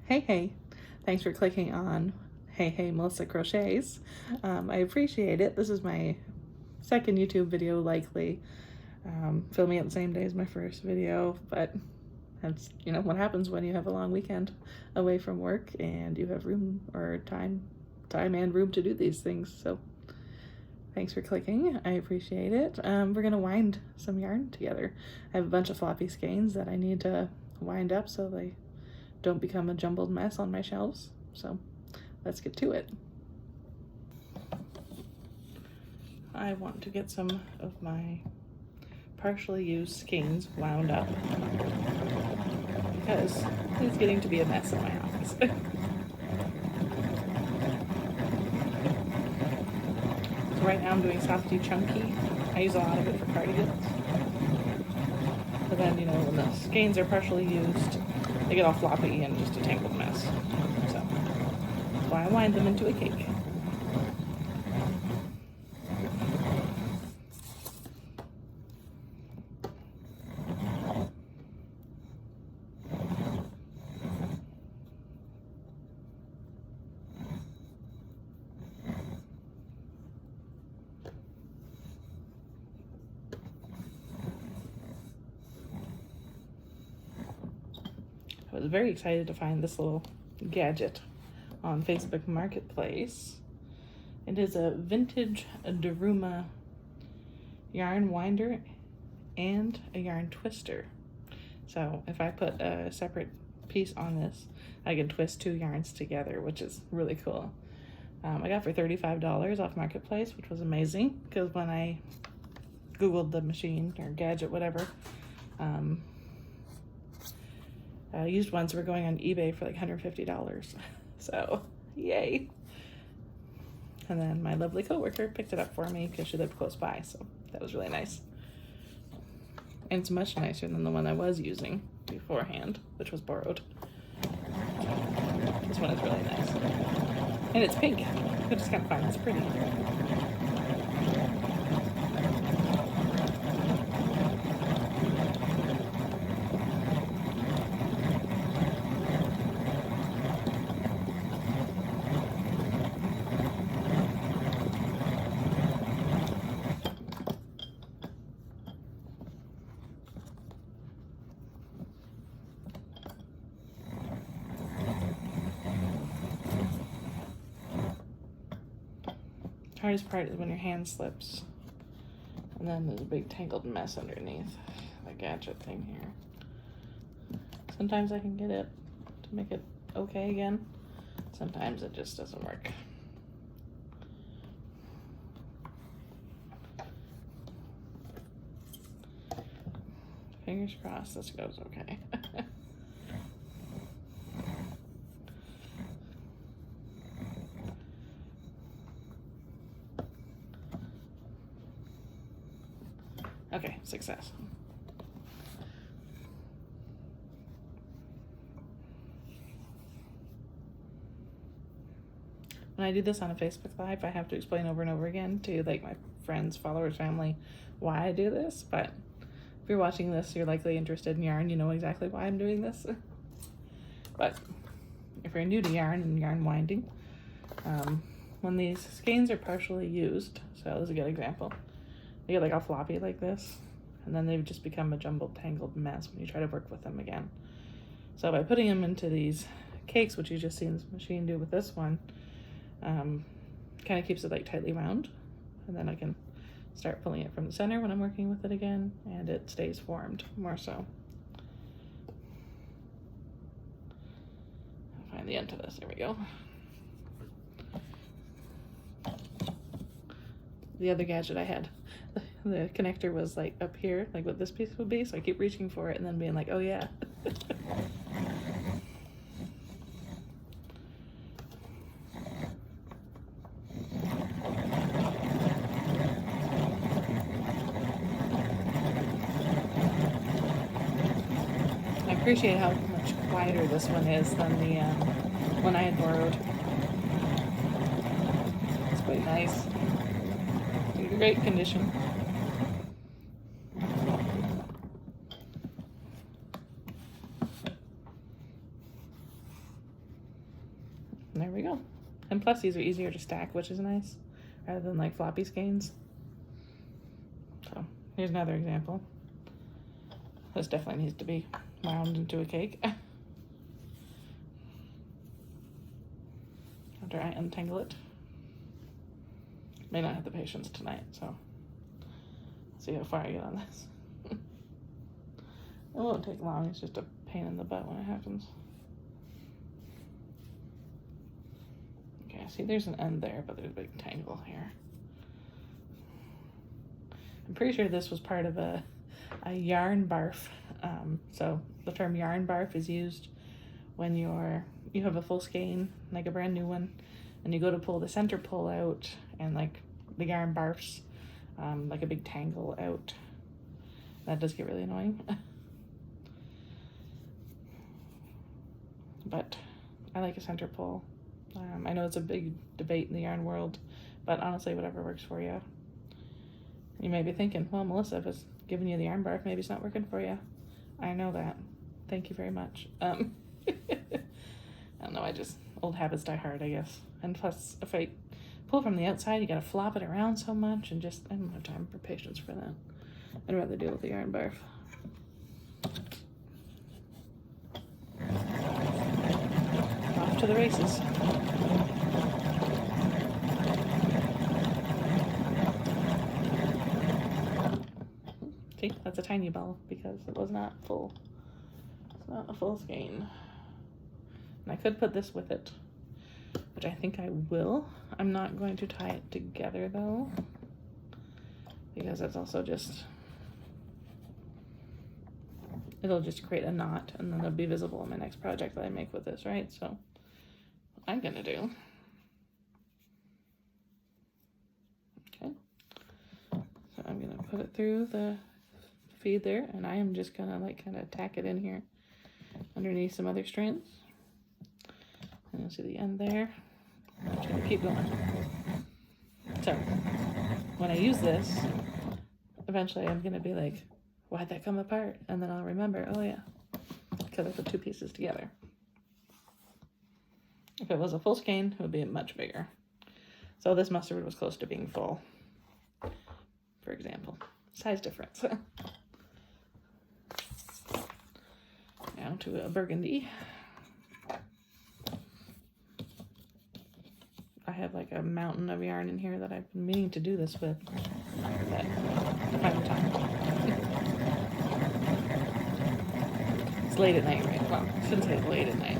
Hey, thanks for clicking on Hey Melissa Crochets. I appreciate it. This is my second YouTube video likely, filming it the same day as my first video, but that's, what happens when you have a long weekend away from work and you have room or time and room to do these things. So thanks for clicking. I appreciate it. We're gonna wind some yarn together. I have a bunch of floppy skeins that I need to wind up so they don't become a jumbled mess on my shelves. So let's get to it. I want to get some of my partially used skeins wound up because it's getting to be a mess in my office. So right now I'm doing softy chunky. I use a lot of it for cardigans. But then, when the skeins are partially used, they get all floppy and just a tangled mess. So that's why I wind them into a cake. I was very excited to find this little gadget on Facebook Marketplace. It is a vintage Daruma yarn winder and a yarn twister. So if I put a separate piece on this, I can twist two yarns together, which is really cool. I got it for $35 off Marketplace, which was amazing because when I Googled the machine or gadget, whatever, used ones were going on eBay for like $150. So yay. And then my lovely coworker picked it up for me because she lived close by, so that was really nice. And it's much nicer than the one I was using beforehand, which was borrowed. This one is really nice. And it's pink, which is kind of fun. It's pretty. Hardest part is when your hand slips and then there's a big tangled mess underneath the gadget thing here. Sometimes I can get it to make it okay again. Sometimes it just doesn't work. Fingers crossed this goes okay. Okay, success. When I do this on a Facebook Live, I have to explain over and over again to like my friends, followers, family, why I do this. But if you're watching this, you're likely interested in yarn. You know exactly why I'm doing this. But if you're new to yarn and yarn winding, when these skeins are partially used, so this is a good example. They get like all floppy like this, and then they've just become a jumbled, tangled mess when you try to work with them again. So by putting them into these cakes, which you just seen this machine do with this one, kind of keeps it like tightly round, and then I can start pulling it from the center when I'm working with it again, and it stays formed more so. I'll find the end to this. There we go. The other gadget I had, the connector was like up here, like what this piece would be, so I keep reaching for it and then being like, oh yeah. I appreciate how much quieter this one is than the one I had borrowed. It's quite nice. In great condition. And there we go. And plus these are easier to stack, which is nice, rather than like floppy skeins. So here's another example. This definitely needs to be wound into a cake. After I untangle it. May not have the patience tonight, so see how far I get on this. It won't take long, it's just a pain in the butt when it happens. Okay, see there's an end there, but there's a big tangle here. I'm pretty sure this was part of a yarn barf. So the term yarn barf is used when you have a full skein, like a brand new one, and you go to pull the center pull out, and like the yarn barfs, like a big tangle out. That does get really annoying. But I like a center pull. I know it's a big debate in the yarn world, but honestly, whatever works for you. You may be thinking, well, Melissa, if it's giving you the yarn barf, maybe it's not working for you. I know that. Thank you very much. I don't know, old habits die hard, I guess. And plus, if I pull from the outside, you gotta flop it around so much, and I don't have time or patience for that. I'd rather deal with the yarn barf. Off to the races. See, that's a tiny ball because it was not full. It's not a full skein. And I could put this with it, which I think I will. I'm not going to tie it together though, because that's also it'll just create a knot, and then it'll be visible in my next project that I make with this, right? So what I'm gonna do, okay, so I'm gonna put it through the feed there, and I am just gonna like kind of tack it in here underneath some other strands. And you'll see the end there. I'm just gonna keep going. So when I use this, eventually I'm gonna be like, why'd that come apart? And then I'll remember, oh yeah, because I put two pieces together. If it was a full skein, it would be much bigger. So this mustard was close to being full, for example. Size difference. Now to a burgundy. I have like a mountain of yarn in here that I've been meaning to do this with, but I find the time. It's late at night, right? Well, I shouldn't say it's late at night.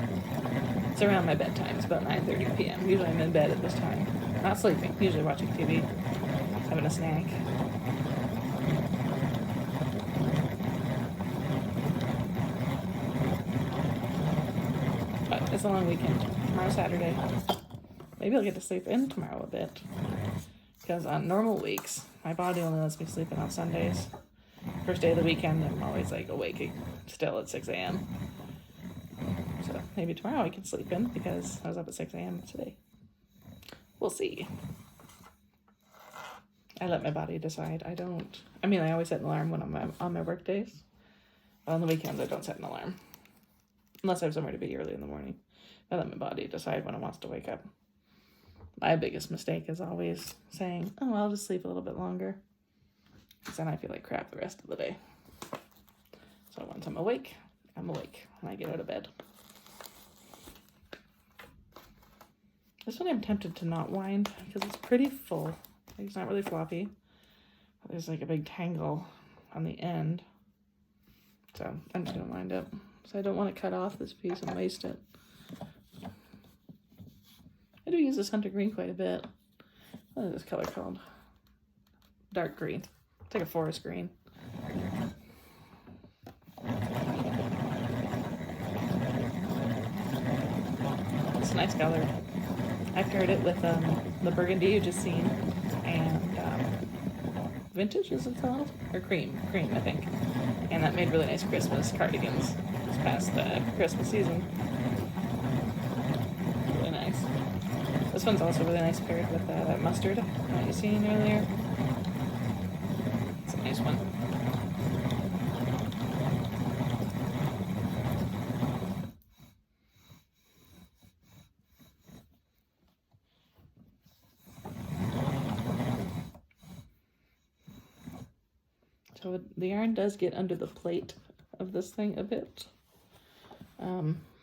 It's around my bedtime. It's about 9:30 p.m. Usually I'm in bed at this time. Not sleeping, usually watching TV, having a snack. But it's a long weekend. Tomorrow's Saturday. Maybe I'll get to sleep in tomorrow a bit, because on normal weeks, my body only lets me sleep in on Sundays. First day of the weekend, I'm always like awake still at 6 a.m. So maybe tomorrow I can sleep in because I was up at 6 a.m. today. We'll see. I let my body decide. I always set an alarm when I'm on my work days. But on the weekends, I don't set an alarm. Unless I have somewhere to be early in the morning. I let my body decide when it wants to wake up. My biggest mistake is always saying, oh, I'll just sleep a little bit longer. Because then I feel like crap the rest of the day. So once I'm awake, and I get out of bed. This one I'm tempted to not wind because it's pretty full. It's not really floppy. There's like a big tangle on the end. So I'm just going to wind up. So I don't want to cut off this piece and waste it. I do use this hunter green quite a bit. What is this color called? Dark green. It's like a forest green. It's a nice color. I've paired it with the burgundy you just seen, and vintage, is it called? Or cream, I think. And that made really nice Christmas cardigans this past Christmas season. Really nice. This one's also really nice paired with that mustard that you seen earlier. It's a nice one. So the yarn does get under the plate of this thing a bit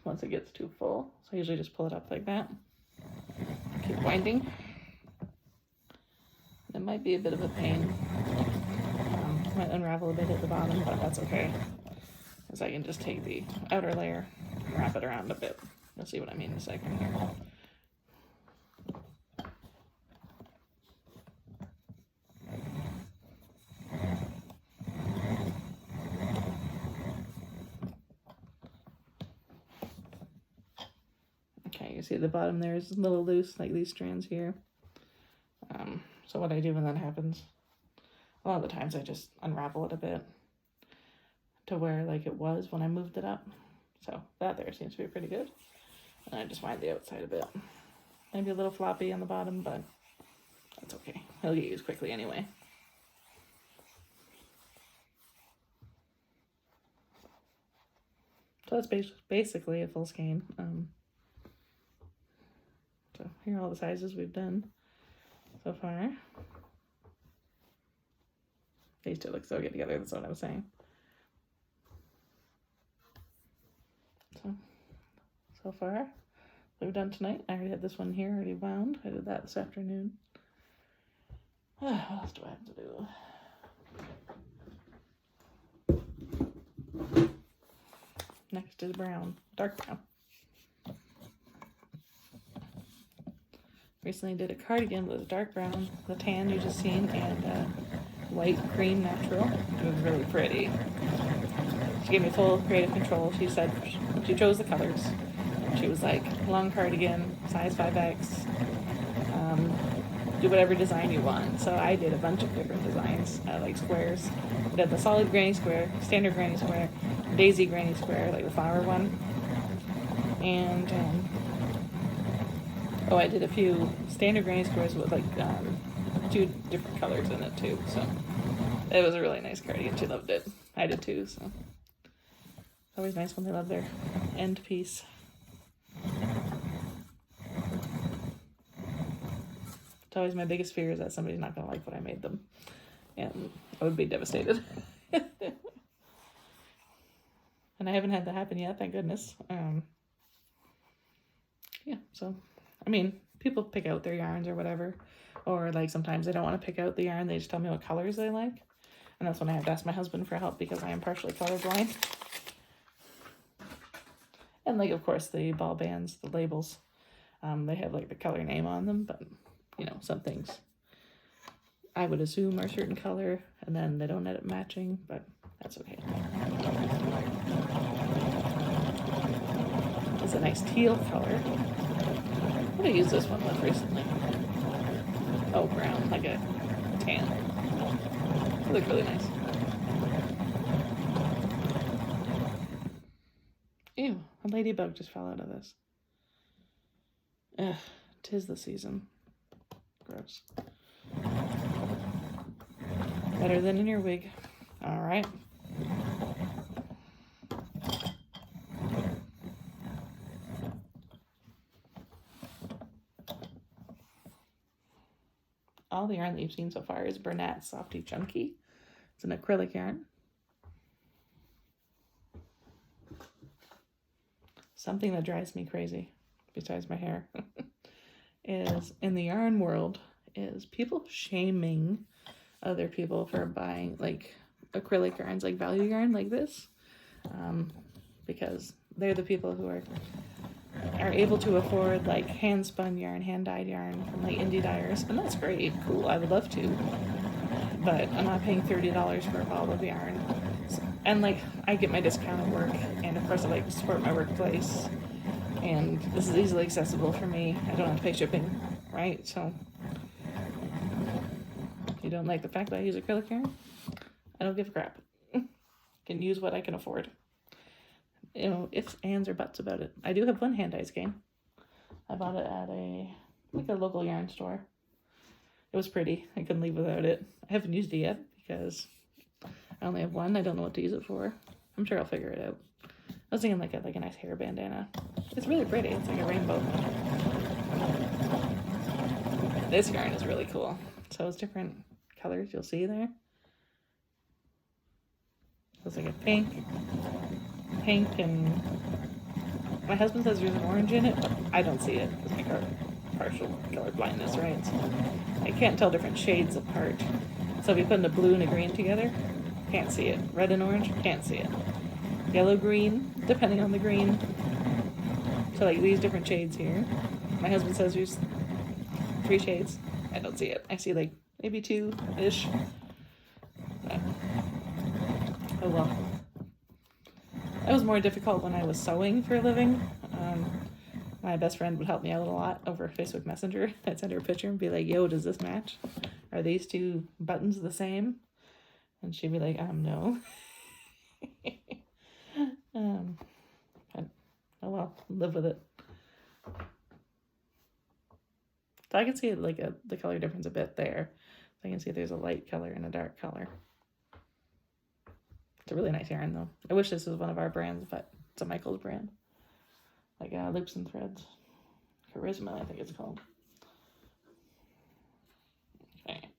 once it gets too full. So I usually just pull it up like that. Keep winding. It might be a bit of a pain. Might unravel a bit at the bottom, but that's okay. Because I can just take the outer layer and wrap it around a bit. You'll see what I mean in a second here. Okay, you see the bottom there is a little loose, like these strands here. So what I do when that happens, a lot of the times I just unravel it a bit to where like it was when I moved it up. So that there seems to be pretty good. And I just wind the outside a bit. Maybe a little floppy on the bottom, but that's okay. It'll get used quickly anyway. So that's basically a full skein. So here are all the sizes we've done so far. These two look so good together, that's what I was saying. So far, we've done tonight. I already had this one here already wound. I did that this afternoon. What else do I have to do? Next is brown, dark brown. Recently did a cardigan with dark brown, the tan you just seen, and white cream natural. It was really pretty. She gave me full creative control. She said she chose the colors. She was like, long cardigan, size 5X, do whatever design you want. So I did a bunch of different designs, like squares. I did the solid granny square, standard granny square, daisy granny square, like the flower one. And, I did a few standard granny squares with like 2 different colors in it too. So it was a really nice cardigan. She loved it. I did too, so. It's always nice when they love their end piece. It's always my biggest fear is that somebody's not going to like what I made them. And I would be devastated. And I haven't had that happen yet, thank goodness. Yeah, so, I mean, people pick out their yarns or whatever. Or, like, sometimes they don't want to pick out the yarn. They just tell me what colors they like. And that's when I have to ask my husband for help because I am partially colorblind. And, like, of course, the ball bands, the labels, they have, like, the color name on them. But, you know, some things I would assume are a certain color. And then they don't end up matching. But that's okay. It's a nice teal color. What did I use this one with recently? Oh, brown, like a tan. It looked really nice. Ew, a ladybug just fell out of this. Ugh, 'tis the season. Gross. Better than in your wig. All right. All the yarn that you've seen so far is Bernat Softy Chunky. It's an acrylic yarn. Something that drives me crazy, besides my hair, is in the yarn world, is people shaming other people for buying like acrylic yarns, like value yarn like this, because they're the people who are able to afford like hand spun yarn, hand dyed yarn from like indie dyers, and that's great, cool, I would love to, but I'm not paying $30 for a ball of yarn. And like I get my discount at work, and of course I like to support my workplace, and this is easily accessible for me. I don't have to pay shipping, right? So if you don't like the fact that I use acrylic yarn, I don't give a crap. Can use what I can afford. You know, ifs, ands, or buts about it. I do have one hand-dyed skein. I bought it at a local yarn store. It was pretty. I couldn't leave without it. I haven't used it yet because I only have one. I don't know what to use it for. I'm sure I'll figure it out. I was thinking like a nice hair bandana. It's really pretty. It's like a rainbow. This yarn is really cool. So it's different colors you'll see there. it's like a pink, and my husband says there's an orange in it, but I don't see it. It's like our partial color blindness, right? So I can't tell different shades apart. So if you put a blue and a green together, can't see it. Red and orange, can't see it. Yellow, green, depending on the green. So like these different shades here. My husband says there's 3 shades. I don't see it. I see like maybe 2-ish. But, oh well. That was more difficult when I was sewing for a living. My best friend would help me out a lot over Facebook Messenger. I'd send her a picture and be like, yo, does this match? Are these 2 buttons the same? And she'd be like, no. But, oh well, live with it. So I can see like the color difference a bit there. So I can see there's a light color and a dark color. It's a really nice yarn though. I wish this was one of our brands, but it's a Michael's brand. Like Loops and Threads. Charisma, I think it's called. Okay.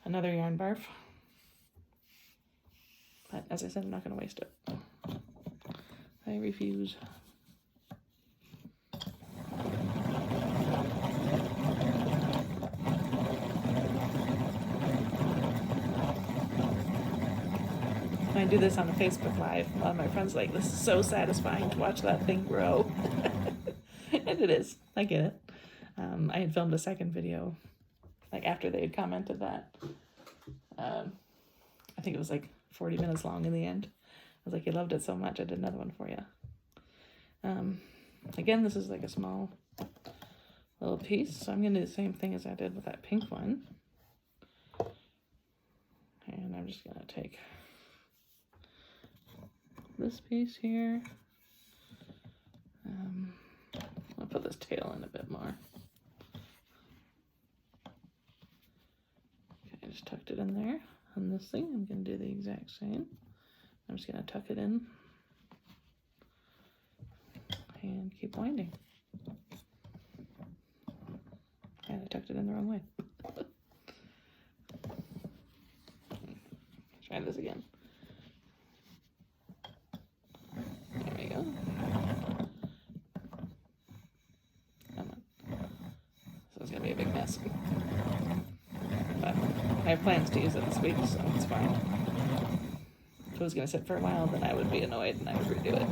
Another yarn barf. But as I said, I'm not going to waste it. I refuse. When I do this on a Facebook Live, a lot of my friends are like, this is so satisfying to watch that thing grow. And it is. I get it. I had filmed a second video, like after they had commented that. I think it was like 40 minutes long in the end. I was like, you loved it so much, I did another one for you. Again, this is like a small little piece, so I'm going to do the same thing as I did with that pink one. And I'm just going to take this piece here. I'll put this tail in a bit more. Okay, I just tucked it in there. On this thing, I'm going to do the exact same. I'm just going to tuck it in and keep winding. And I tucked it in the wrong way. Try this again. There we go. Come on. So it's going to be a big mess. But I have plans to use it this week, so it's fine. If it was going to sit for a while, then I would be annoyed and I would redo it.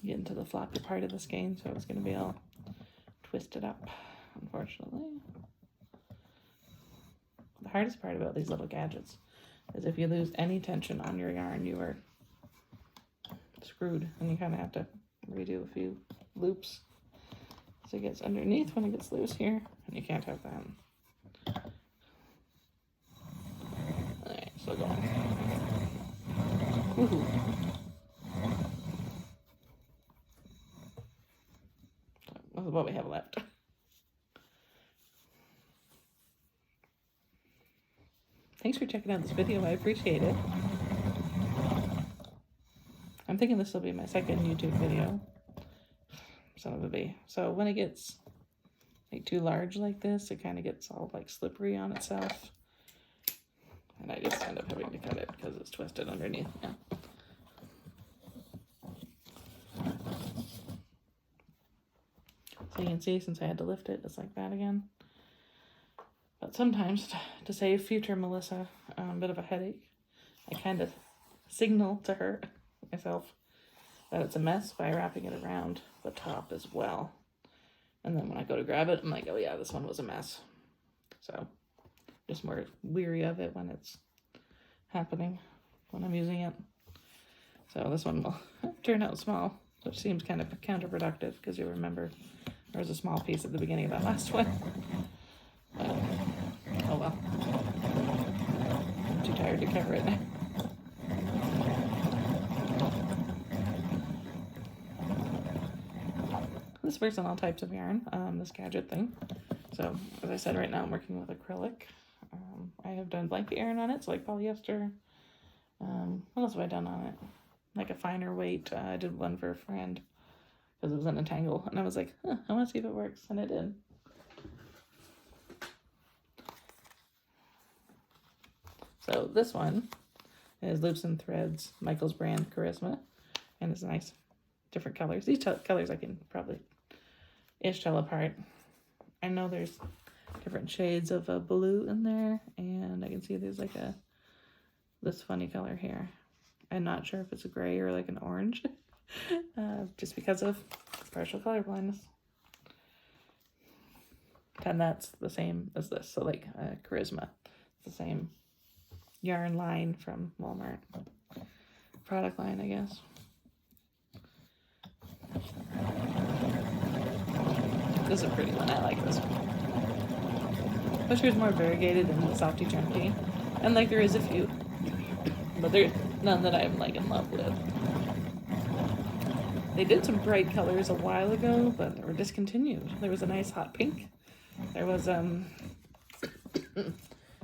Get into the floppy part of the skein, so it's going to be all twisted up, unfortunately. The hardest part about these little gadgets is if you lose any tension on your yarn, you are screwed, and you kind of have to redo a few loops so it gets underneath when it gets loose here, and you can't have that. Alright, so go on. Woohoo! This is what we have left. Thanks for checking out this video. I appreciate it. I'm thinking this will be my second YouTube video. Son of a bee. So when it gets like too large like this, it kind of gets all like slippery on itself. And I just end up having to cut it because it's twisted underneath. Yeah. So you can see, since I had to lift it, it's like that again. But sometimes, to save future Melissa a bit of a headache, I kind of signal to her, myself, that it's a mess by wrapping it around the top as well. And then when I go to grab it, I'm like, oh yeah, this one was a mess. So just more weary of it when it's happening, when I'm using it. So this one will turn out small, which seems kind of counterproductive because you remember there was a small piece at the beginning of that last one. Oh well. I'm too tired to cover it now. This works on all types of yarn, this gadget thing. So, as I said, right now I'm working with acrylic. I have done blanket yarn on it, so like polyester. What else have I done on it? Like a finer weight. I did one for a friend because it was in a tangle, and I was like, I want to see if it works, and it did. So this one is Loops and Threads, Michael's brand Charisma, and it's nice, different colors. These colors I can probably ish tell apart. I know there's different shades of a blue in there, and I can see there's like this funny color here. I'm not sure if it's a gray or like an orange, just because of partial color blindness. And that's the same as this, so like Charisma, it's the same yarn line from Walmart. Product line, I guess. This is a pretty one. I like this one. Wish was more variegated than the Softy Chunky. And like there is a few, but there's none that I'm like in love with. They did some bright colors a while ago, but they were discontinued. There was a nice hot pink. There was an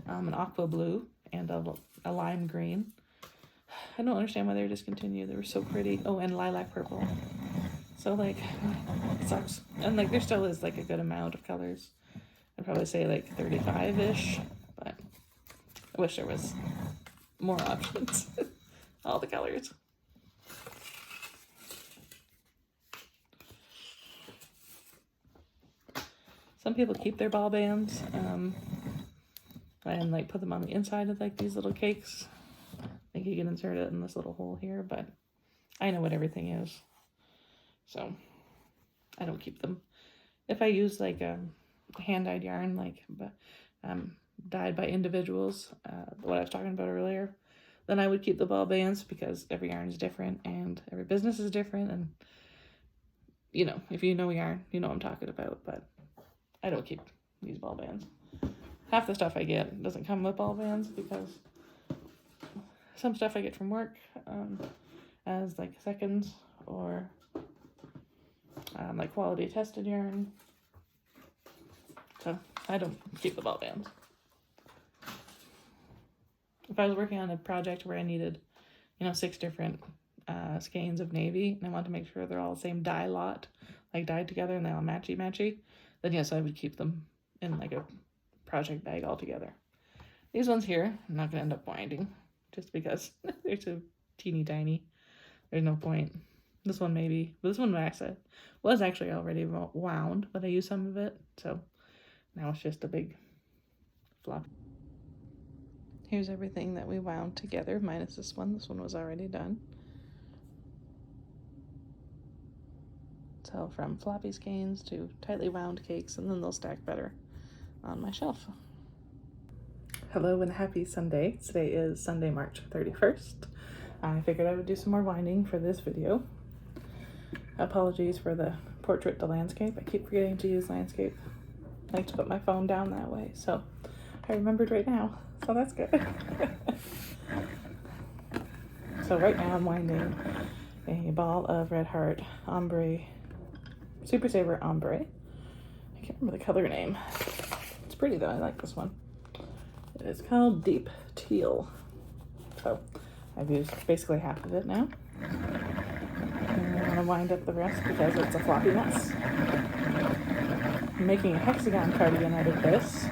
aqua blue and a lime green. I don't understand why they were discontinued. They were so pretty. Oh, and lilac purple. So like, it sucks. And like there still is like a good amount of colors. I'd probably say like 35-ish, but I wish there was more options. All the colors. Some people keep their ball bands and like put them on the inside of like these little cakes. I think you can insert it in this little hole here, but I know what everything is, so I don't keep them. If I use like hand-dyed yarn, like dyed by individuals, what I was talking about earlier, then I would keep the ball bands because every yarn is different and every business is different, and you know, if you know yarn, you know what I'm talking about, but I don't keep these ball bands. Half the stuff I get doesn't come with ball bands because some stuff I get from work as like seconds or like quality tested yarn. So I don't keep the ball bands. If I was working on a project where I needed, 6 different skeins of navy, and I want to make sure they're all the same dye lot, like dyed together and they're all matchy, then yes, I would keep them in like a project bag all together. These ones here, I'm not gonna end up winding just because they're so teeny tiny. There's no point. This one maybe, but this one was actually already wound, but I used some of it, so now it's just a big flop. Here's everything that we wound together, minus this one. This one was already done. So from floppy skeins to tightly wound cakes, and then they'll stack better on my shelf. Hello and happy Sunday. Today is Sunday, March 31st. I figured I would do some more winding for this video. Apologies for the portrait to landscape. I keep forgetting to use landscape. I like to put my phone down that way, so I remembered right now, so that's good. So right now I'm winding a ball of Red Heart Ombre, Super Saver Ombre. I can't remember the color name. It's pretty though, I like this one. It is called Deep Teal. So I've used basically half of it now. And I want to wind up the rest because it's a floppy mess. I'm making a hexagon cardigan out of this.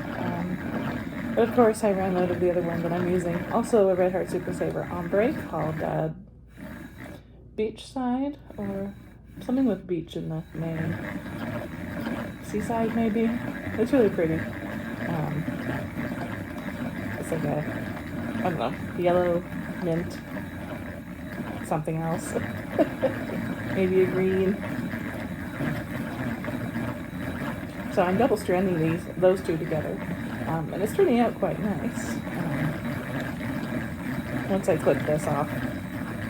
But of course I ran out of the other one that I'm using. Also a Red Heart Super Saver Ombre called Beachside, or something with beach in the name. Seaside maybe? It's really pretty. It's like I don't know, yellow, mint, something else. Maybe a green. So I'm double stranding those two together, and it's turning out quite nice. Once I clip this off,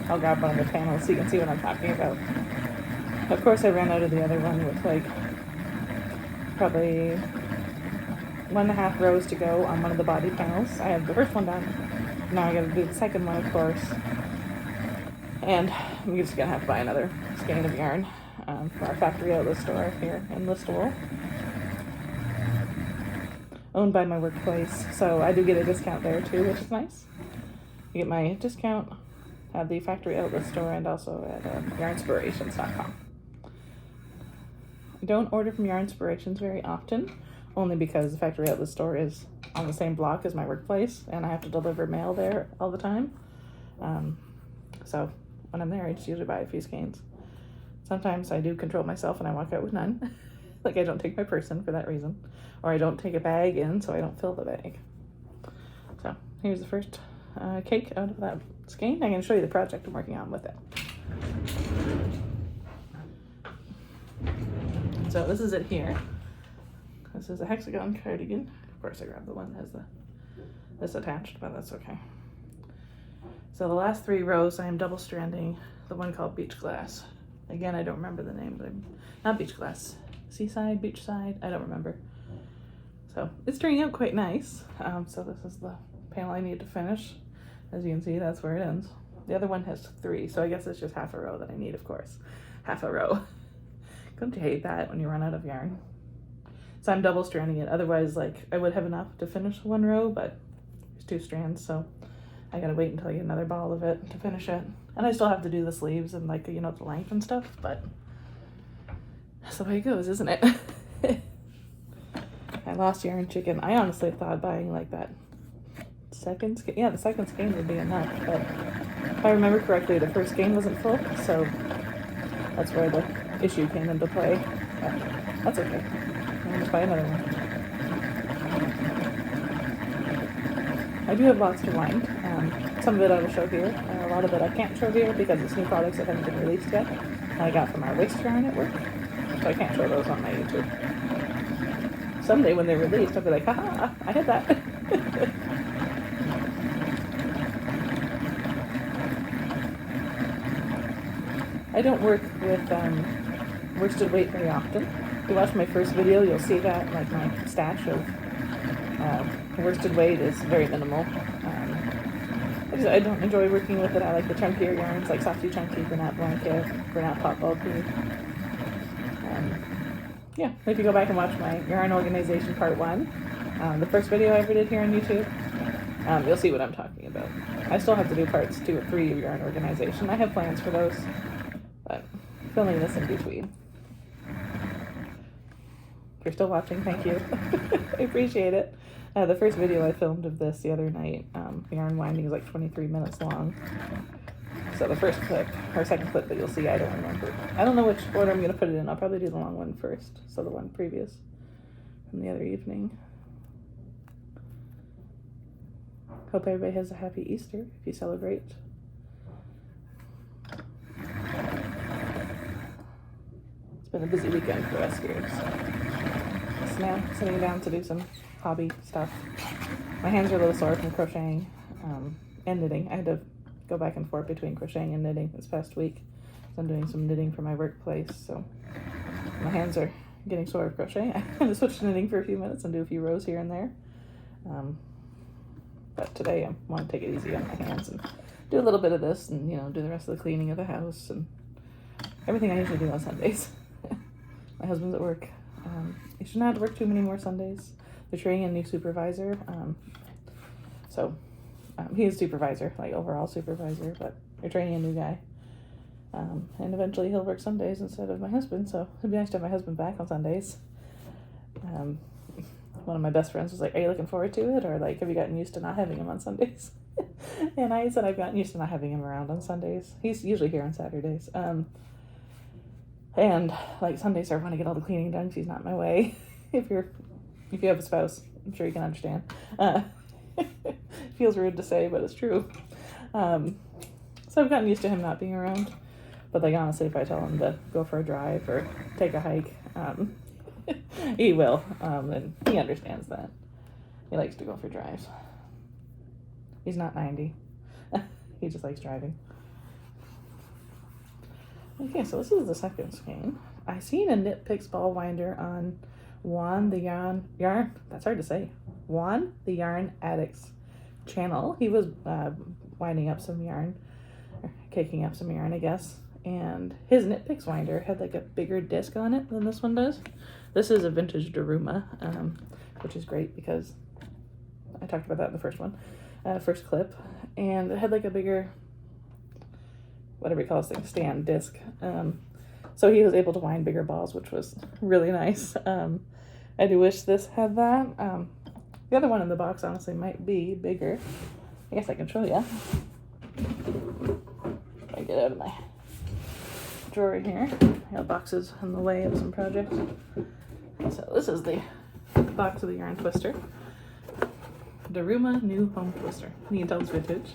I'll grab one of the panels so you can see what I'm talking about. Of course, I ran out of the other one with like probably 1.5 rows to go on one of the body panels. I have the first one done. Now I gotta do the second one, of course. And I'm just gonna have to buy another skein of yarn from our factory outlet store here in Listowel, owned by my workplace. So I do get a discount there too, which is nice. You get my discount at the factory outlet store and also at yarnspirations.com. I don't order from Yarnspirations very often, only because the factory outlet store is on the same block as my workplace and I have to deliver mail there all the time. So when I'm there, I just usually buy a few skeins. Sometimes I do control myself and I walk out with none. Like I don't take my purse in for that reason. Or I don't take a bag in so I don't fill the bag. So here's the first cake out of that skein. I'm going to show you the project I'm working on with it. So this is it here. This is a hexagon cardigan. Of course I grabbed the one that has this attached, but that's okay. So the last 3 rows I am double stranding the one called Beach Glass. Again, I don't remember the name, but I'm not Beach Glass. Seaside, Beachside, I don't remember. So it's turning out quite nice. So this is the panel I need to finish. As you can see, that's where it ends. The other one has 3, so I guess it's just half a row that I need, of course. Half a row. Don't you hate that when you run out of yarn? So I'm double stranding it. Otherwise, like, I would have enough to finish 1 row, but there's 2 strands, so I gotta wait until I get another ball of it to finish it. And I still have to do the sleeves and, like, you know, the length and stuff, but that's the way it goes, isn't it? I lost yarn chicken. I honestly thought buying, like, that second skein, yeah, the second skein would be enough, but if I remember correctly, the first skein wasn't full, so that's where the issue came into play. But that's okay. I'll just buy another one. I do have lots to wind. Some of it I will show here. A lot of it I can't show here because it's new products that haven't been released yet. I got from our waste yarn at work, so I can't show those on my YouTube. Someday when they're released, I'll be like, haha, I had that. I don't work with worsted weight very often. If you watch my first video, you'll see that, like, my stash of worsted weight is very minimal. I don't enjoy working with it. I like the chunkier yarns, like Softy Chunky, Bernat Blanket, Bernat Pop Bulky. Yeah, if you go back and watch my yarn organization part 1, the first video I ever did here on YouTube, you'll see what I'm talking about. I still have to do parts 2 or 3 of yarn organization. I have plans for those, but filming this in between. If you're still watching, thank you. I appreciate it. The first video I filmed of this the other night, yarn winding is like 23 minutes long. So the first clip, or second clip that you'll see, I don't remember. I don't know which order I'm going to put it in. I'll probably do the long one first, so the one previous from the other evening. Hope everybody has a happy Easter if you celebrate. It's been a busy weekend for us here. So now sitting down to do some hobby stuff. My hands are a little sore from crocheting and knitting. I had to go back and forth between crocheting and knitting this past week. So I'm doing some knitting for my workplace, so my hands are getting sore of crocheting. I'm going to switch to knitting for a few minutes and do a few rows here and there. But today I want to take it easy on my hands and do a little bit of this and, you know, do the rest of the cleaning of the house and everything I usually do on Sundays. My husband's at work. He should not have to work too many more Sundays. They're training a new supervisor. He is supervisor, like overall supervisor, but they're training a new guy. And eventually he'll work Sundays instead of my husband, so it'd be nice to have my husband back on Sundays. One of my best friends was like, are you looking forward to it? Or like, have you gotten used to not having him on Sundays? And I said, I've gotten used to not having him around on Sundays. He's usually here on Saturdays. And like Sundays are when I get all the cleaning done because he's not in my way. If you have a spouse, I'm sure you can understand. Feels rude to say, but it's true. So I've gotten used to him not being around. But like honestly, if I tell him to go for a drive or take a hike, He will, and he understands that. He likes to go for drives. He's not 90. He just likes driving. Okay, so this is the second skein. I seen a Knit Picks ball winder on Juan the Yarn, that's hard to say, Juan the Yarn Addict's channel. He was winding up some yarn, or caking up some yarn, I guess. And his Knit Picks winder had like a bigger disc on it than this one does. This is a vintage Daruma, which is great because I talked about that in the first one, first clip. And it had like a bigger, whatever you call this thing, stand disc. So he was able to wind bigger balls, which was really nice. I do wish this had that. The other one in the box honestly might be bigger. I guess I can show you. I get out of my drawer here. I got boxes in the way of some projects. So this is the box of the yarn twister. Daruma New Home Twister. You can tell it's vintage.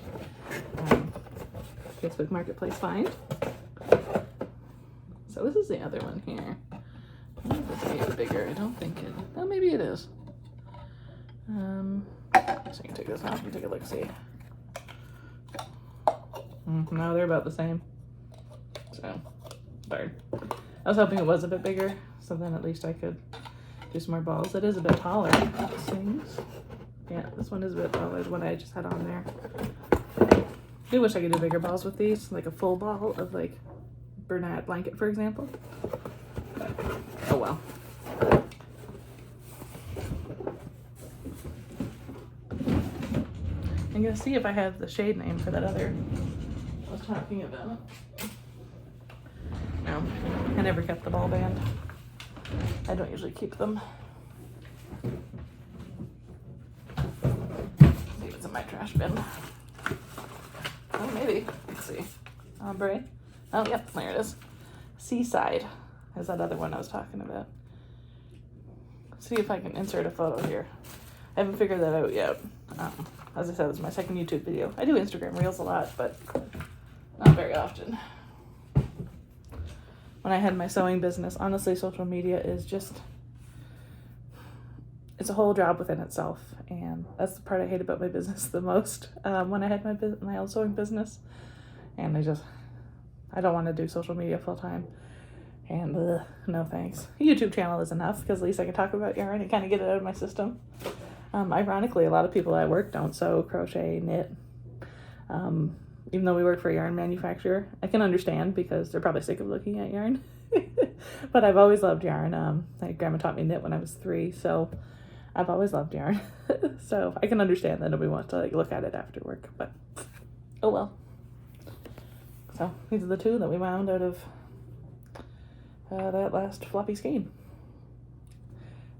Facebook Marketplace find. So this is the other one here. I don't know if it's bigger. I don't think it. Oh, maybe it is. So you can take this off and take a look. See. No, they're about the same. So, sorry. I was hoping it was a bit bigger, so then at least I could do some more balls. It is a bit taller. It seems. Yeah, this one is a bit taller than what I just had on there. I do wish I could do bigger balls with these, like a full ball of like Bernat blanket, for example. But, oh well. I'm gonna see if I have the shade name for that other I was talking about. No, I never kept the ball band. I don't usually keep them. See if it's in my trash bin. Oh, maybe. Let's see. Ombre. Oh, yep, there it is. Seaside is that other one I was talking about. Let's see if I can insert a photo here. I haven't figured that out yet. As I said, this is my second YouTube video. I do Instagram Reels a lot, but not very often. When I had my sewing business, honestly, social media is just, it's a whole job within itself. And that's the part I hate about my business the most. When I had my old sewing business, and I don't want to do social media full time. And no thanks. YouTube channel is enough because at least I can talk about yarn and kind of get it out of my system. Ironically, a lot of people at work don't sew, crochet, knit. Even though we work for a yarn manufacturer, I can understand because they're probably sick of looking at yarn. But I've always loved yarn. My grandma taught me knit when I was 3, so I've always loved yarn. So I can understand that nobody wants to like look at it after work, but oh well. So these are the two that we wound out of that last floppy skein.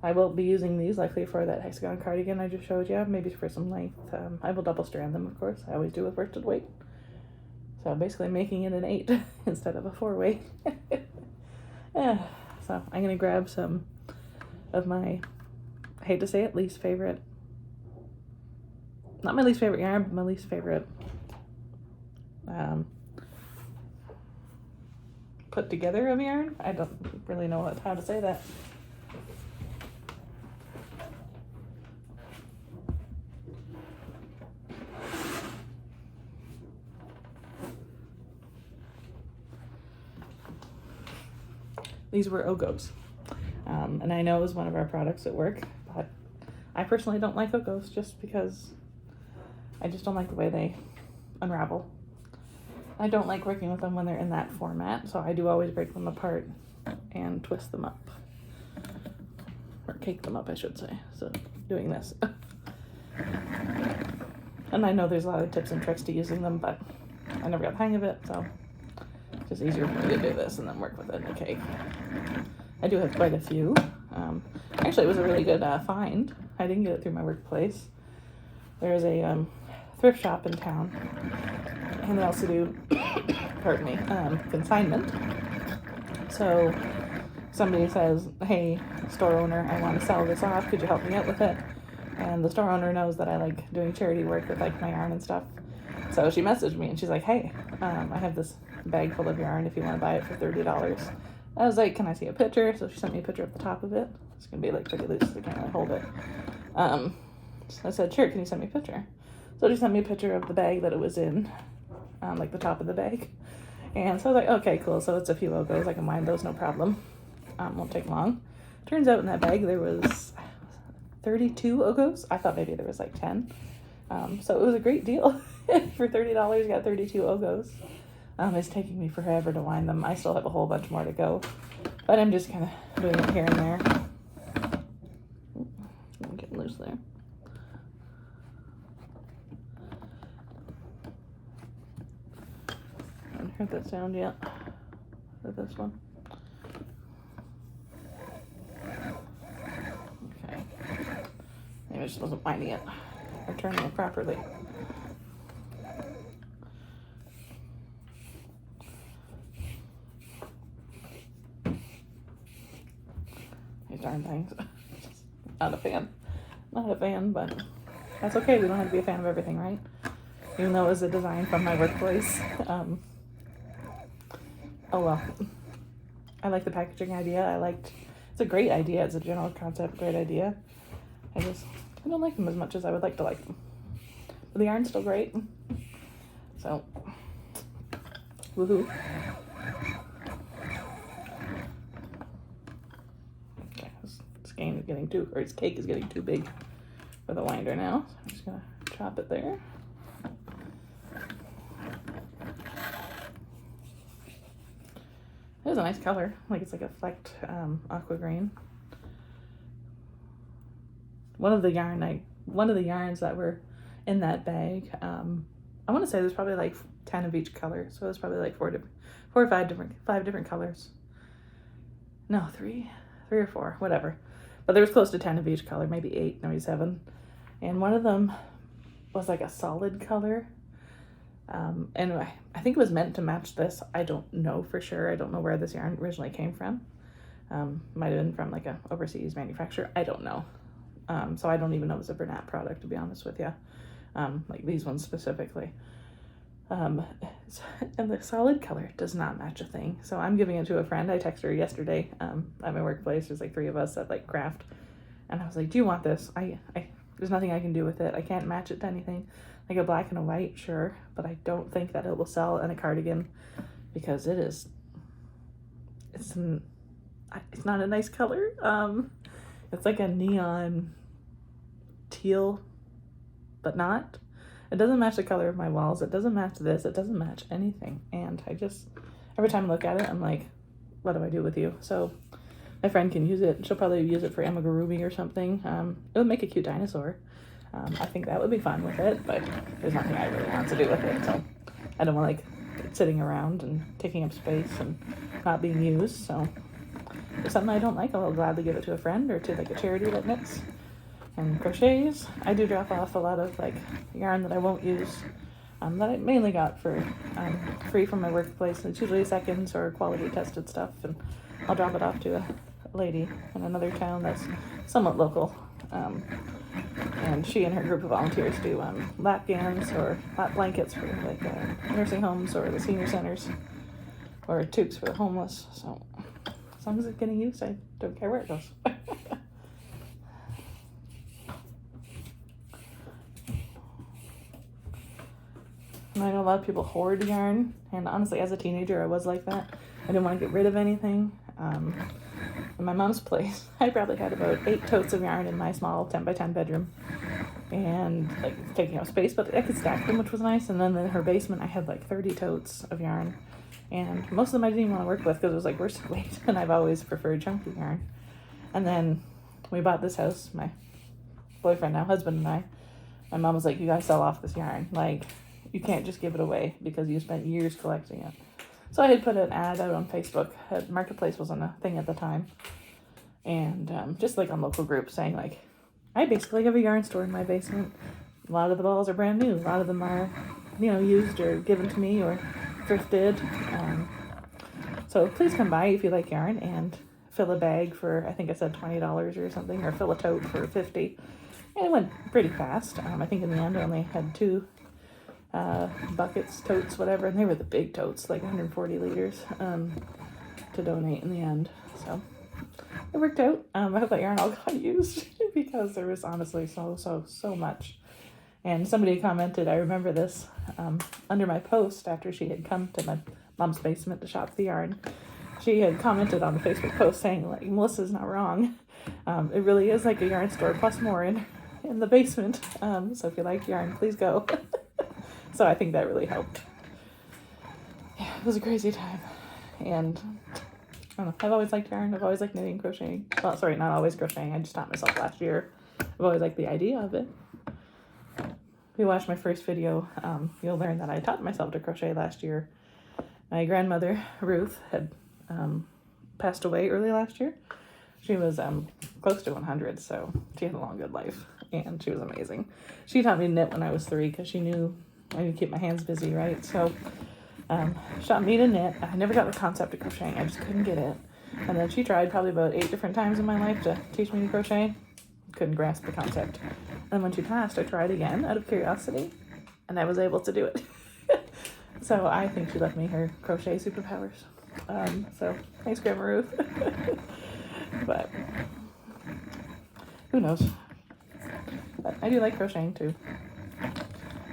I will be using these likely for that hexagon cardigan I just showed you, maybe for some length. I will double strand them, of course. I always do with worsted weight. So basically making it an 8 instead of a 4-weight. Yeah. So I'm going to grab some of my, I hate to say it, least favorite. Not my least favorite yarn, but my least favorite put together of yarn. I don't really know how to say that. These were Ogos. And I know it was one of our products at work, but I personally don't like Ogos just because I just don't like the way they unravel. I don't like working with them when they're in that format, so I do always break them apart and twist them up. Or cake them up, I should say. So doing this. And I know there's a lot of tips and tricks to using them, but I never got the hang of it, so it's just easier for me to do this and then work with it in a cake. I do have quite a few. Actually, it was a really good find. I didn't get it through my workplace. There's a thrift shop in town, and they also do, pardon me, consignment. So somebody says, hey, store owner, I want to sell this off. Could you help me out with it? And the store owner knows that I like doing charity work with like my yarn and stuff. So she messaged me and she's like, hey, I have this bag full of yarn if you want to buy it for $30. I was like, can I see a picture? So she sent me a picture of the top of it. It's gonna be like pretty loose, so I can't really hold it. So I said, sure, can you send me a picture? So she sent me a picture of the bag that it was in, like the top of the bag. And so I was like, okay, cool. So it's a few logos. I can wind those, no problem. Won't take long. Turns out in that bag there was 32 logos. I thought maybe there was like 10. So it was a great deal. For $30, you got 32 logos. It's taking me forever to wind them. I still have a whole bunch more to go. But I'm just kind of doing it here and there. I'm getting loose there. I haven't heard that sound yet. Or this one. Okay. Maybe I just wasn't winding it or turning it properly. These darn things. Not a fan. Not a fan, but that's okay. We don't have to be a fan of everything, right? Even though it was a design from my workplace. Oh well. I like the packaging idea. It's a great idea. It's a general concept, great idea. I don't like them as much as I would like to like them. But the yarn's still great. So, woohoo. Okay, this skein is getting too, or its cake is getting too big for the winder now. So I'm just gonna chop it there. It is a nice color. Like it's like a flecked aqua green. One of the yarns that were in that bag, I want to say there's probably like 10 of each color. So it's probably like five different colors. No, three or four, whatever. But there was close to 10 of each color, maybe 8, maybe 7. And one of them was like a solid color. And I think it was meant to match this. I don't know for sure. I don't know where this yarn originally came from. Might have been from like a overseas manufacturer. I don't know. So I don't even know if it's a Bernat product, to be honest with you. Like these ones specifically. And the solid color does not match a thing. So I'm giving it to a friend. I texted her yesterday at my workplace. There's like 3 of us that like craft. And I was like, do you want this? There's nothing I can do with it. I can't match it to anything. Like a black and a white, sure. But I don't think that it will sell in a cardigan because it's not a nice color. It's like a neon teal, but not. It doesn't match the color of my walls. It doesn't match this. It doesn't match anything. And every time I look at it, I'm like, what do I do with you? So my friend can use it. She'll probably use it for amigurumi or something. It would make a cute dinosaur. I think that would be fun with it, but there's nothing I really want to do with it. So I don't want like it sitting around and taking up space and not being used. So if something I don't like, I'll gladly give it to a friend or to like a charity that knits and crochets. I do drop off a lot of like yarn that I won't use, that I mainly got for free from my workplace. It's usually seconds or quality tested stuff, and I'll drop it off to a lady in another town that's somewhat local. And she and her group of volunteers do lap gowns or lap blankets for like nursing homes or the senior centers, or toques for the homeless. So as long as it's getting used, I don't care where it goes. And I know a lot of people hoard yarn, and honestly, as a teenager, I was like that. I didn't want to get rid of anything. In my mom's place, I probably had about 8 totes of yarn in my small 10 by 10 bedroom, and like taking up space, but I could stack them, which was nice. And then in her basement, I had like 30 totes of yarn, and most of them I didn't even want to work with because it was like worsted weight, and I've always preferred chunky yarn. And then we bought this house, my boyfriend, now husband, and I. My mom was like, you gotta sell off this yarn. Like, you can't just give it away because you spent years collecting it. So I had put an ad out on Facebook. Marketplace wasn't a thing at the time. And just like on local groups saying like, I basically have a yarn store in my basement. A lot of the balls are brand new. A lot of them are, used or given to me or thrifted. So please come by if you like yarn and fill a bag for, I think I said $20 or something, or fill a tote for $50. And it went pretty fast. I think in the end I only had 2 buckets, totes, whatever, and they were the big totes, like 140 liters. to donate in the end. So it worked out. I hope that yarn all got used because there was honestly so much. And somebody commented, I remember this, under my post after she had come to my mom's basement to shop the yarn. She had commented on the Facebook post saying, like, Melissa's not wrong. It really is like a yarn store plus more in the basement. So if you like yarn, please go. So I think that really helped. Yeah, it was a crazy time. And I don't know, I've always liked yarn. I've always liked knitting, crocheting. Well, sorry, not always crocheting. I just taught myself last year. I've always liked the idea of it. If you watch my first video, you'll learn that I taught myself to crochet last year. My grandmother, Ruth, had passed away early last year. She was close to 100, so she had a long, good life, and she was amazing. She taught me to knit when I was 3 because she knew I need to keep my hands busy, right? So she taught me to knit. I never got the concept of crocheting. I just couldn't get it. And then she tried probably about 8 different times in my life to teach me to crochet. Couldn't grasp the concept. And when she passed, I tried again out of curiosity, and I was able to do it. So I think she left me her crochet superpowers. So thanks, Grandma Ruth. But who knows? But I do like crocheting too.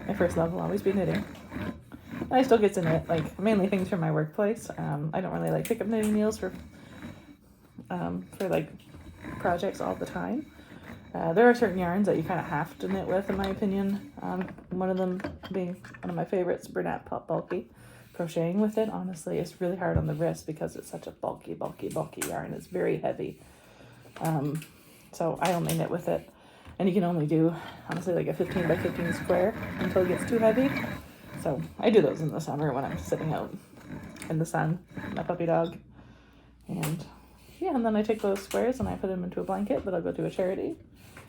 My first love will always be knitting. And I still get to knit, like, mainly things for my workplace. I don't really like pick up knitting needles for like projects all the time. There are certain yarns that you kind of have to knit with, in my opinion. One of them being one of my favorites, Bernat Pop Bulky. Crocheting with it, honestly, is really hard on the wrist because it's such a bulky yarn. It's very heavy. So I only knit with it. And you can only do, honestly, like a 15 by 15 square until it gets too heavy. So I do those in the summer when I'm sitting out in the sun, my puppy dog. And yeah, and then I take those squares and I put them into a blanket that I'll go to a charity.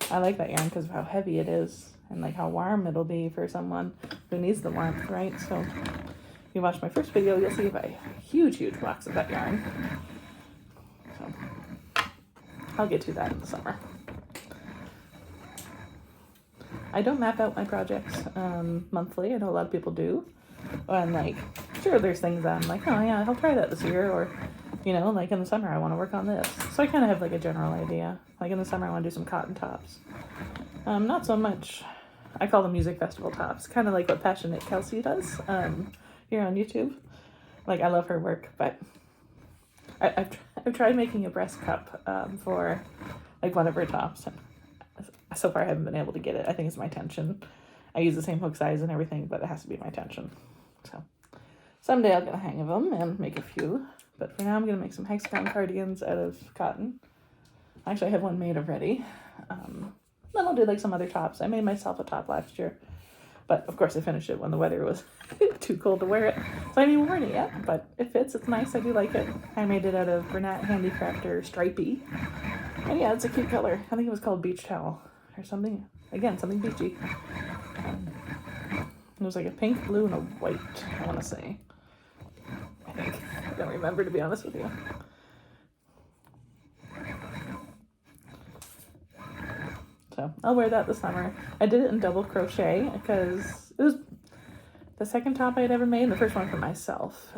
I like that yarn because of how heavy it is and like how warm it'll be for someone who needs the warmth, right? So if you watch my first video, you'll see a huge box of that yarn. So I'll get to that in the summer. I don't map out my projects monthly. I know a lot of people do. And like, sure, there's things I'm like, oh yeah, I'll try that this year. Or, you know, like in the summer, I want to work on this. So I kind of have like a general idea. Like in the summer, I want to do some cotton tops. Not so much, I call them music festival tops. Kind of like what Passionate Kelsey does here on YouTube. Like, I love her work, but I've tried making a breast cup for like one of her tops. And so far, I haven't been able to get it. I think it's my tension. I use the same hook size and everything, but it has to be my tension. So someday I'll get a hang of them and make a few. But for now, I'm going to make some hexagon cardigans out of cotton. Actually, I have one made already. Then I'll do like some other tops. I made myself a top last year. But of course, I finished it when the weather was too cold to wear it. So I haven't even worn it yet, but it fits. It's nice. I do like it. I made it out of Bernat Handicrafter Stripey. And yeah, it's a cute color. I think it was called Beach Towel or something. Again, something beachy. It was like a pink, blue, and a white, I want to say. I think. I don't remember, to be honest with you. So I'll wear that this summer. I did it in double crochet because it was the second top I had ever made, and the first one for myself.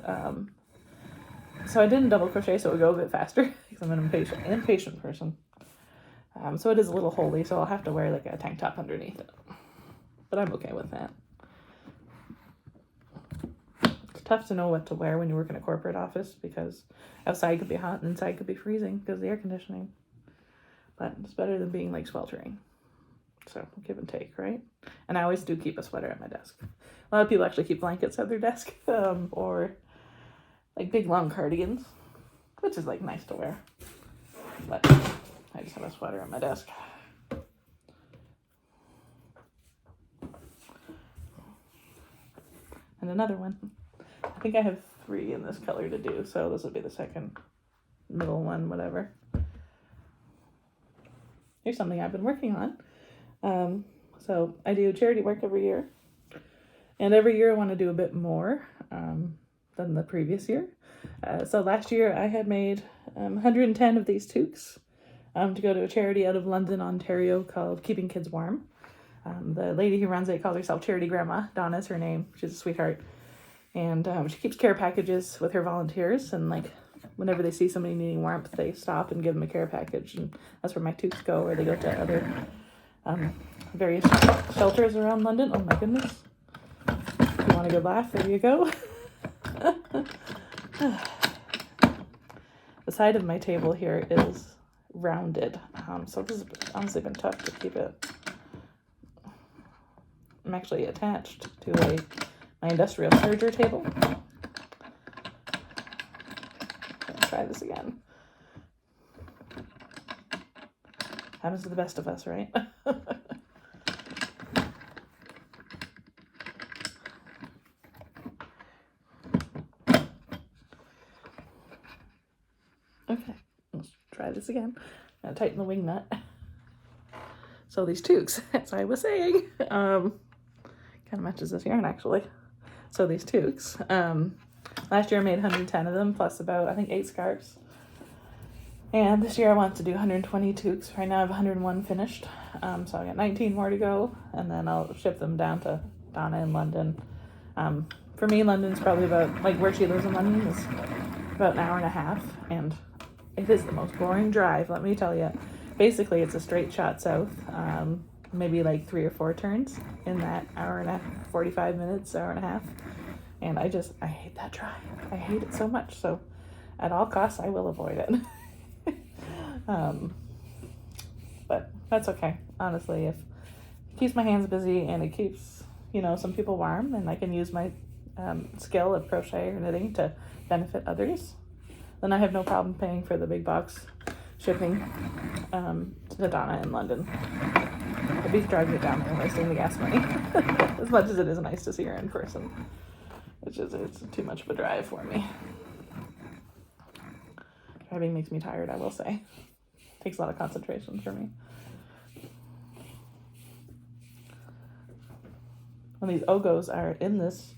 So I did in double crochet so it would go a bit faster because I'm an impatient person. So it is a little holey, so I'll have to wear like a tank top underneath it. But I'm okay with that. It's tough to know what to wear when you work in a corporate office because outside could be hot and inside could be freezing because of the air conditioning. But it's better than being like sweltering. So give and take, right? And I always do keep a sweater at my desk. A lot of people actually keep blankets at their desk or like big long cardigans, which is like nice to wear. But I just have a sweater at my desk. And another one. I think I have 3 in this color to do, so this will be the second middle one, whatever. Here's something I've been working on. So I do charity work every year. And every year I want to do a bit more than the previous year. So last year I had made 110 of these toques to go to a charity out of London, Ontario called Keeping Kids Warm. The lady who runs it calls herself Charity Grandma. Donna is her name. She's a sweetheart. And she keeps care packages with her volunteers and like whenever they see somebody needing warmth, they stop and give them a care package, and that's where my toques go, or they go to other various shelters around London. Oh my goodness. If you want a good laugh, there you go. The side of my table here is rounded, so this has honestly been tough to keep it. I'm actually attached to my industrial serger table. Let's try this again. Happens to the best of us, right? Okay, let's try this again. I'm gonna tighten the wing nut. So these toques, as I was saying, kind of matches this yarn actually. So these toques, last year I made 110 of them, plus about, I think, 8 scarves. And this year I want to do 120 toques. Right now I have 101 finished. So I got 19 more to go, and then I'll ship them down to Donna in London. For me, London's probably about, like where she lives in London is about an hour and a half, and it is the most boring drive, let me tell you. Basically, it's a straight shot south, maybe like 3 or 4 turns in that hour and a 45 minutes, hour and a half. And I hate that drive. I hate it so much. So at all costs, I will avoid it. But that's okay. Honestly, if it keeps my hands busy and it keeps, some people warm, and I can use my skill of crochet or knitting to benefit others, then I have no problem paying for the big box shipping to Donna in London. It beats driving it down there and wasting the gas money. As much as it is nice to see her in person. It's too much of a drive for me. Driving makes me tired, I will say. Takes a lot of concentration for me. When these ogos are in this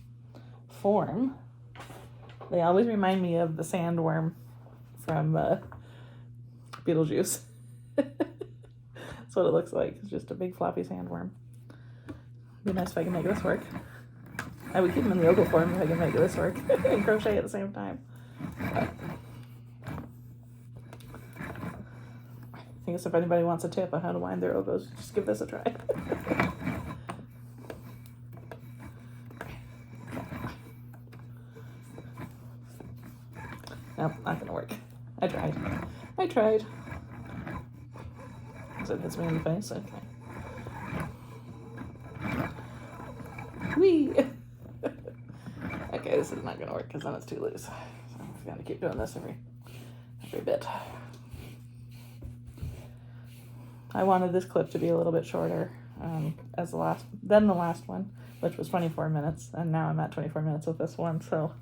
form, they always remind me of the sandworm from Beetlejuice. That's what it looks like. It's just a big floppy sandworm. Be nice if I can make this work. I would keep them in the ogle form if I can make this work and crochet at the same time. But I guess if anybody wants a tip on how to wind their ogos, just give this a try. Nope, not gonna work. I tried. So it hits me in the face. Okay. Whee! Okay, this is not gonna work because then it's too loose. So I'm gonna keep doing this every bit. I wanted this clip to be a little bit shorter than the last one, which was 24 minutes, and now I'm at 24 minutes with this one. So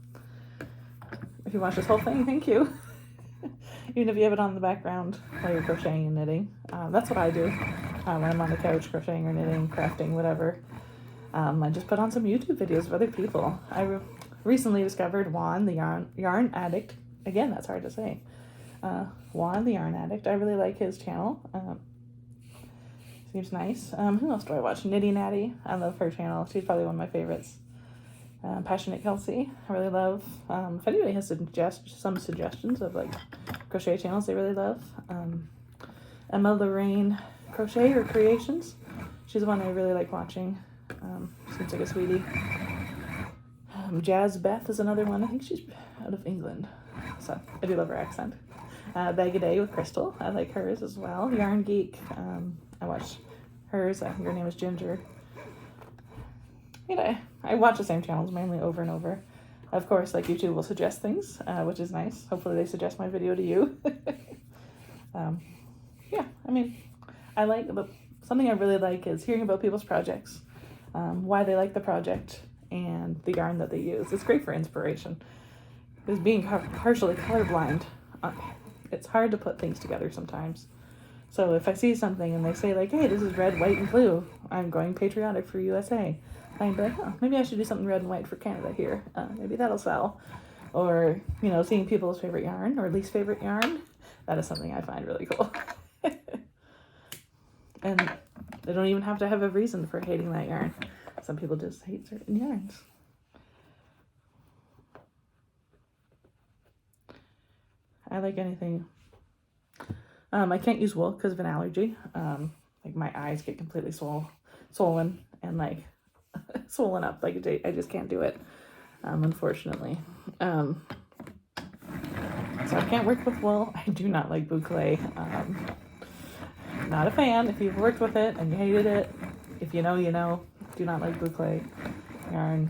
if you watch this whole thing, thank you. Even if you have it on in the background while you're crocheting and knitting. That's what I do when I'm on the couch crocheting or knitting, crafting, whatever. I just put on some YouTube videos of other people. I recently discovered Juan, the yarn addict. Again, that's hard to say. Juan, the yarn addict. I really like his channel. Seems nice. Who else do I watch? Nitty Natty. I love her channel. She's probably one of my favorites. Passionate Kelsey, I really love. If anybody has some suggestions of like crochet channels they really love, Emma Lorraine Crochet or Creations, she's the one I really like watching. Seems like a sweetie. Jazz Beth is another one. I think she's out of England, so I do love her accent. Bag a Day with Crystal, I like hers as well. Yarn Geek, I watch hers. I think her name is Ginger. I watch the same channels mainly over and over. Of course, like YouTube will suggest things, which is nice. Hopefully they suggest my video to you. Yeah, I mean, something I really like is hearing about people's projects, why they like the project, and the yarn that they use. It's great for inspiration. Because being partially colorblind, it's hard to put things together sometimes. So if I see something and they say like, hey, this is red, white, and blue, I'm going patriotic for USA. I'd be like, oh, maybe I should do something red and white for Canada here. Maybe that'll sell. Or, seeing people's favorite yarn or least favorite yarn. That is something I find really cool. And they don't even have to have a reason for hating that yarn. Some people just hate certain yarns. I like anything. I can't use wool because of an allergy. Like my eyes get completely swollen and like swollen up. Like I just can't do it, unfortunately. So I can't work with wool. I do not like boucle. Not a fan. If you've worked with it and you hated it, if you know, you know. Do not like boucle yarn.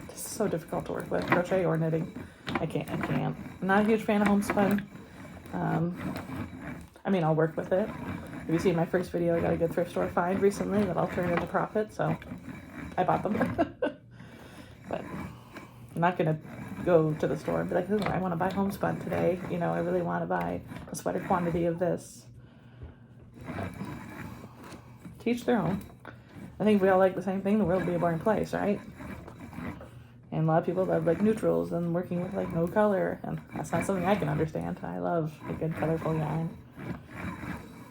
It's so difficult to work with. Crochet or knitting. I can't. I'm not a huge fan of homespun. I mean, I'll work with it. If you see my first video, I got a good thrift store find recently that I'll turn into profit, so I bought them. But I'm not gonna go to the store and be like, "Ooh, I want to buy homespun today. You know, I really want to buy a sweater quantity of this." Teach their own. I think if we all like the same thing, the world would be a boring place, right? And a lot of people love like neutrals and working with like no color, and that's not something I can understand. I love a good colorful yarn.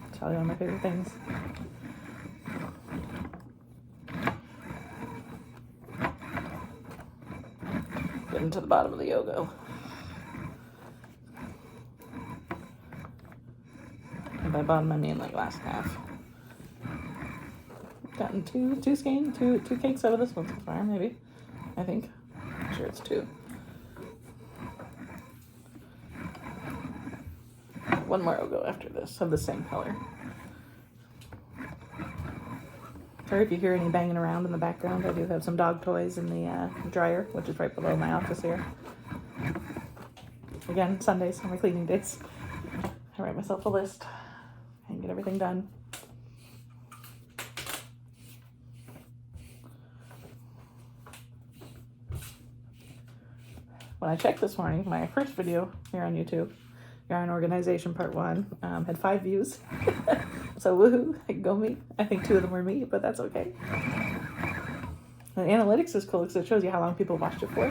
It's probably one of my favorite things. Getting to the bottom of the yoga. And by bottom I mean like last half. Gotten two skeins, two cakes out of this one so far, maybe. I think. I'm sure it's 2. One more will go after this of the same color. Sorry if you hear any banging around in the background. I do have some dog toys in the dryer, which is right below my office here. Again, Sundays are my cleaning days. I write myself a list and get everything done. When I checked this morning, my first video here on YouTube, Yarn Organization Part 1, had 5 views. So woohoo, go me. I think 2 of them were me, but that's okay. The analytics is cool because it shows you how long people watched it for.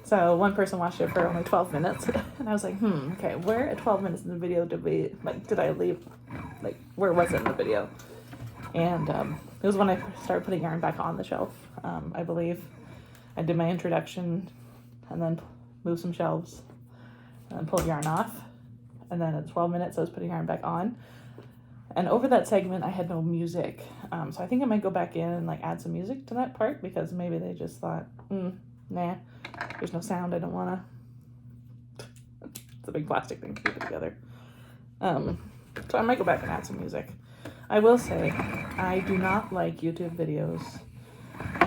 So one person watched it for only 12 minutes. And I was like, okay, where at 12 minutes in the video did I leave? Like, where was it in the video? And it was when I started putting yarn back on the shelf, I believe. I did my introduction and then moved some shelves and then pulled yarn off. And then at 12 minutes, I was putting yarn back on. And over that segment, I had no music. So I think I might go back in and like add some music to that part because maybe they just thought, nah, there's no sound. I don't want to. It's a big plastic thing to keep it together. So I might go back and add some music. I will say, I do not like YouTube videos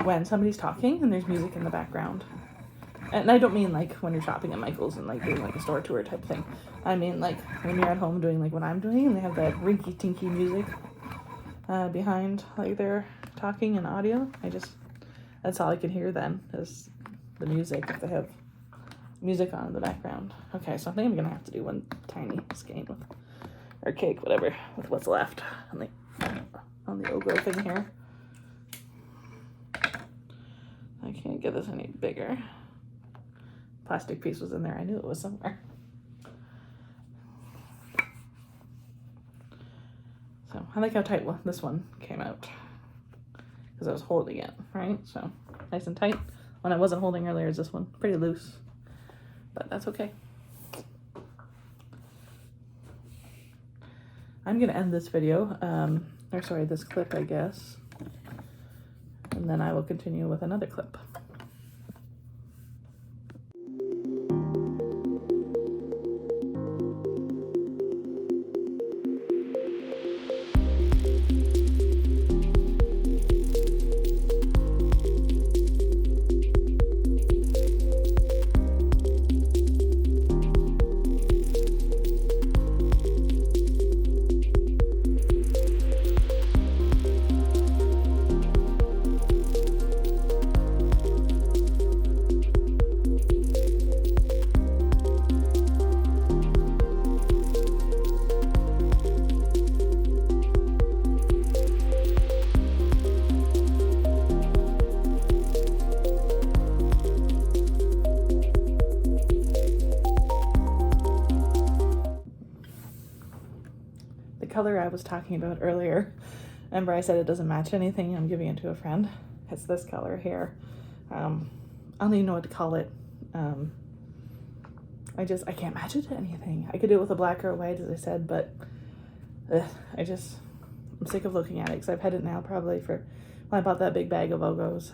when somebody's talking and there's music in the background. And I don't mean like when you're shopping at Michael's and like doing like a store tour type thing. I mean like when you're at home doing like what I'm doing and they have that rinky tinky music behind like they're talking in audio. That's all I can hear then is the music if they have music on in the background. Okay, so I think I'm gonna have to do one tiny skein with, or cake, whatever, with what's left on the Ogo thing here. I can't get this any bigger. Plastic piece was in there. I knew it was somewhere. So I like how tight this one came out because I was holding it, right? So nice and tight. When I wasn't holding earlier is this one. Pretty loose, but that's okay. I'm gonna end this video, or sorry, this clip, I guess. And then I will continue with another clip. Color I was talking about earlier. Remember I said it doesn't match anything. I'm giving it to a friend. It's this color here. I don't even know what to call it. I can't match it to anything. I could do it with a black or a white, as I said, but I'm sick of looking at it because I've had it now probably for, well, I bought that big bag of Ogos.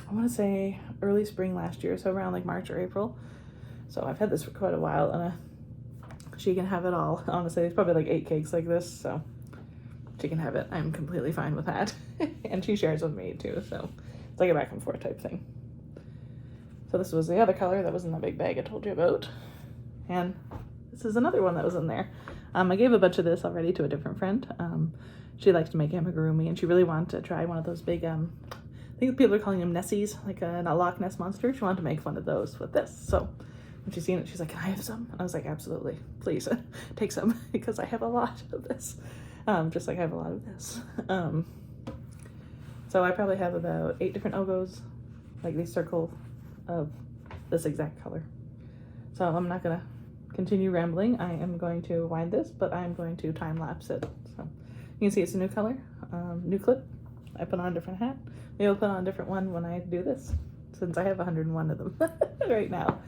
I want to say early spring last year, so around like March or April. So I've had this for quite a while, and she can have it all. Honestly, there's probably like 8 cakes like this, so she can have it. I'm completely fine with that. And she shares with me too, so it's like a back and forth type thing. So this was the other color that was in that big bag I told you about. And this is another one that was in there. I gave a bunch of this already to a different friend. She likes to make amigurumi, and she really wanted to try one of those big, I think people are calling them Nessies, like a Loch Ness monster. She wanted to make one of those with this. So when she's seen it, she's like, can I have some? And I was like, absolutely, please take some, because I have a lot of this, just like I have a lot of this. So I probably have about 8 different Ogos, like these circle of this exact color. So I'm not gonna continue rambling. I am going to wind this, but I'm going to time lapse it. So you can see it's a new color, new clip. I put on a different hat. Maybe I'll put on a different one when I do this, since I have 101 of them right now.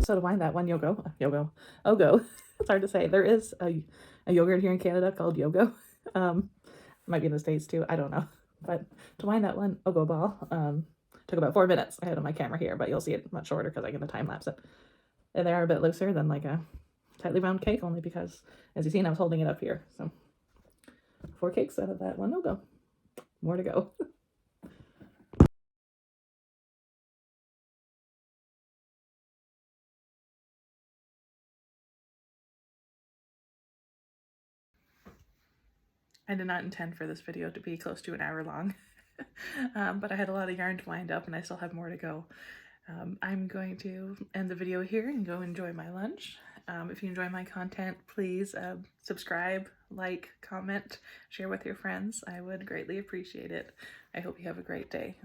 So to wind that one Ogo, it's hard to say. There is a yogurt here in Canada called Yogo. Might be in the States too, I don't know. But to wind that one Ogo ball, took about 4 minutes. I had it on my camera here, but you'll see it much shorter because I'm going to time lapse it. And they are a bit looser than like a tightly wound cake, only because, as you've seen, I was holding it up here. So 4 cakes out of that one Ogo. More to go. I did not intend for this video to be close to an hour long, but I had a lot of yarn to wind up and I still have more to go. I'm going to end the video here and go enjoy my lunch. If you enjoy my content, please subscribe, like, comment, share with your friends. I would greatly appreciate it. I hope you have a great day.